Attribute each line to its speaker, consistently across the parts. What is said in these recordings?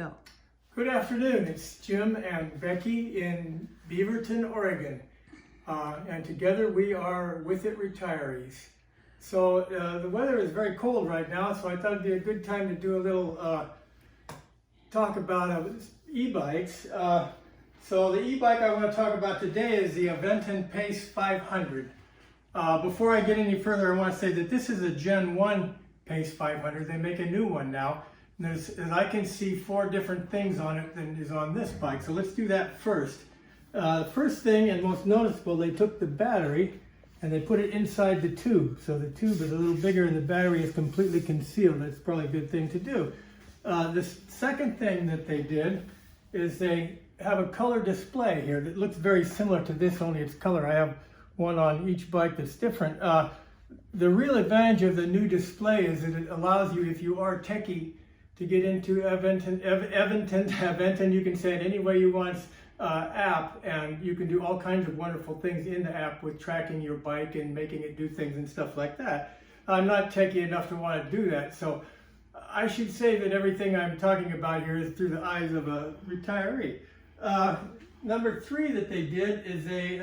Speaker 1: Go.
Speaker 2: Good afternoon, it's Jim and Becky in Beaverton, Oregon. And together we are With It Retirees. So the weather is very cold right now, so I thought it'd be a good time to do a little talk about e-bikes. So the e-bike I want to talk about today is the Aventon Pace 500. Before I get any further, I want to say that this is a Gen 1 Pace 500. They make a new one now. And I can see 4 different things on it than is on this bike. So let's do that first. First thing and most noticeable, they took the battery and they put it inside the tube. So the tube is a little bigger and the battery is completely concealed. That's probably a good thing to do. The second thing that they did is they have a color display here that looks very similar to this, only it's color. I have one on each bike that's different. The real advantage of the new display is that it allows you, if you are techie, to get into Aventon, you can say it any way you want, app, and you can do all kinds of wonderful things in the app with tracking your bike and making it do things and stuff like that. I'm not techie enough to want to do that, so I should say that everything I'm talking about here is through the eyes of a retiree. Number 3 that they did is they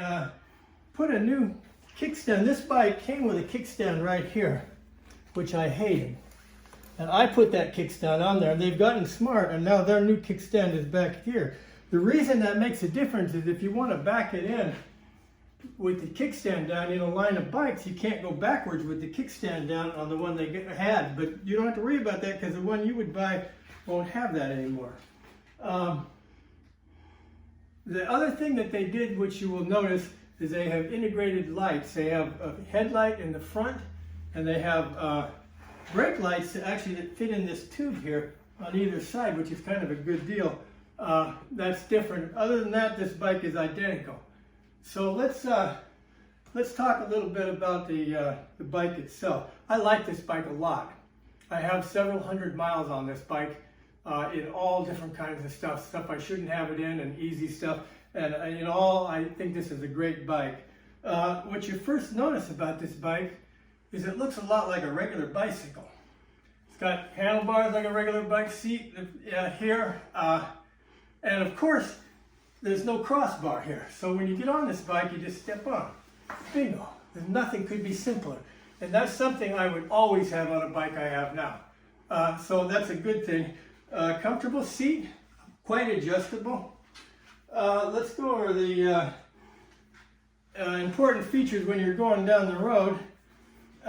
Speaker 2: put a new kickstand. This bike came with a kickstand right here, which I hated. And I put that kickstand on there, and they've gotten smart, and now their new kickstand is back here. The reason that makes a difference is if you want to back it in with the kickstand down in a line of bikes, you can't go backwards with the kickstand down on the one they had. But you don't have to worry about that because the one you would buy won't have that anymore. The other thing that they did, which you will notice, is they have integrated lights. They have a headlight in the front, and they have brake lights that fit in this tube here on either side, which is kind of a good deal. That's different. Other than that, this bike is identical. So let's talk a little bit about the bike itself. I like this bike a lot. I have several hundred miles on this bike in all different kinds of stuff I shouldn't have it in, and easy stuff. And in all, I think this is a great bike. What you first notice about this bike is it looks a lot like a regular bicycle. It's got handlebars like a regular bike seat here, and of course there's no crossbar here. So when you get on this bike, you just step on. Bingo. Nothing could be simpler. And that's something I would always have on a bike I have now. So that's a good thing. Comfortable seat, quite adjustable. Let's go over the important features when you're going down the road.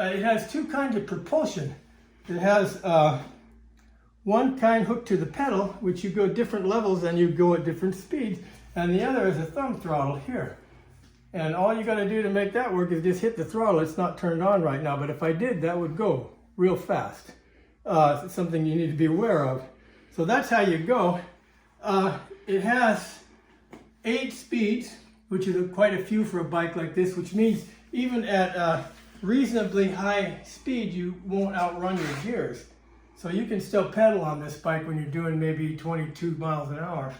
Speaker 2: It has 2 kinds of propulsion. It has one kind hooked to the pedal, which you go different levels and you go at different speeds, and the other is a thumb throttle here. And all you got to do to make that work is just hit the throttle. It's not turned on right now, but if I did, that would go real fast. It's something you need to be aware of. So that's how you go. It has 8 speeds, which is quite a few for a bike like this, which means even at reasonably high speed, you won't outrun your gears. So you can still pedal on this bike when you're doing maybe 22 miles an hour.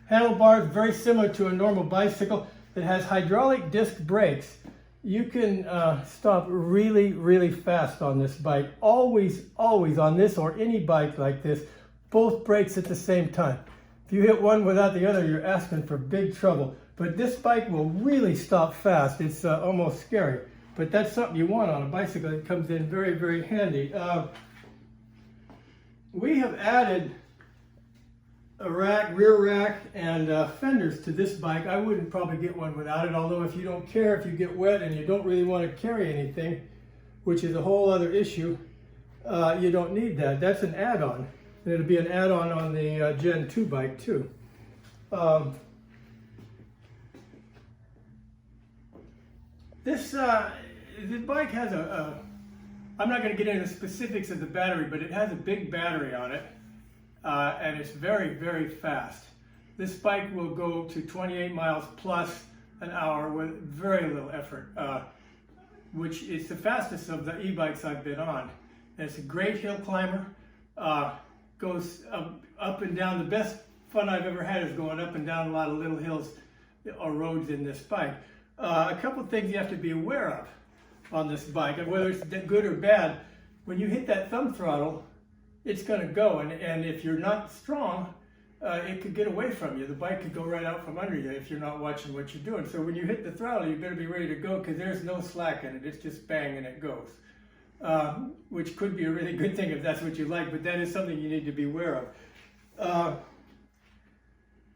Speaker 2: Handlebars, very similar to a normal bicycle. It has hydraulic disc brakes. You can stop really, really fast on this bike. Always on this or any bike like this, both brakes at the same time. If you hit one without the other, you're asking for big trouble. But this bike will really stop fast. It's almost scary. But that's something you want on a bicycle. It comes in very, very handy. We have added a rear rack, and fenders to this bike. I wouldn't probably get one without it, although if you don't care if you get wet and you don't really want to carry anything, which is a whole other issue, you don't need that. That's an add-on. It'll be an add-on on the Gen 2 bike too. The bike has I'm not going to get into the specifics of the battery, but it has a big battery on it, and it's very, very fast. This bike will go to 28 miles plus an hour with very little effort, which is the fastest of the e-bikes I've been on. And it's a great hill climber, goes up and down. The best fun I've ever had is going up and down a lot of little hills or roads in this bike. A couple of things you have to be aware of on this bike, and whether it's good or bad. When you hit that thumb throttle, it's going to go. And if you're not strong, it could get away from you. The bike could go right out from under you if you're not watching what you're doing. So when you hit the throttle, you better be ready to go, because there's no slack in it. It's just bang and it goes, which could be a really good thing if that's what you like, but that is something you need to be aware of.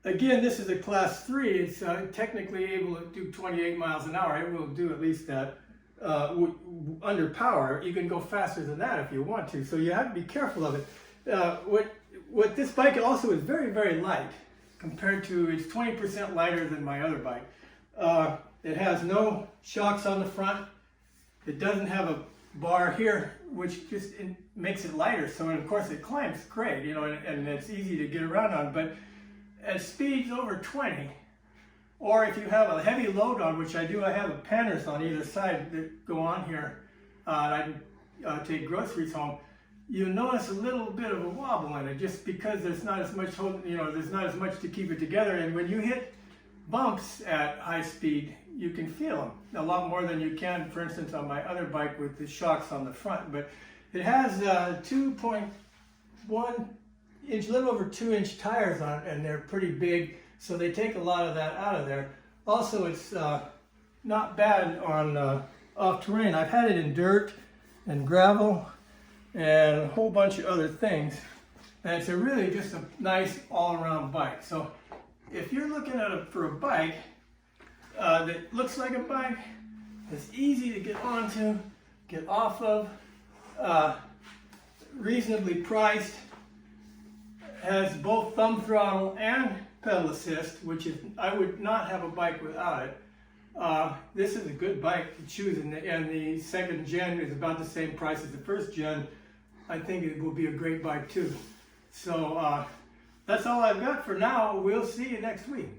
Speaker 2: Again, this is a class 3. It's technically able to do 28 miles an hour. It will do at least that under power. You can go faster than that if you want to, so you have to be careful of it. What this bike also is very, very light compared to, it's 20% lighter than my other bike. It has no shocks on the front. It doesn't have a bar here, which just makes it lighter. So, and of course, it climbs great, you know, and it's easy to get around on. But at speeds over 20, or if you have a heavy load on, which I do, I have panners on either side that go on here, and I can take groceries home. You notice a little bit of a wobble in it, just because there's not as much, there's not as much to keep it together. And when you hit bumps at high speed, you can feel them a lot more than you can, for instance, on my other bike with the shocks on the front. But it has 2.1 inch, little over 2-inch tires on it, and they're pretty big, so they take a lot of that out of there. Also, it's not bad on off terrain. I've had it in dirt and gravel and a whole bunch of other things, and it's really just a nice all-around bike. So if you're looking at for a bike that looks like a bike, that's easy to get onto, get off of, reasonably priced, has both thumb throttle and pedal assist, which is, I would not have a bike without it. This is a good bike to choose, and the second gen is about the same price as the first gen. I think it will be a great bike too. So that's all I've got for now. We'll see you next week.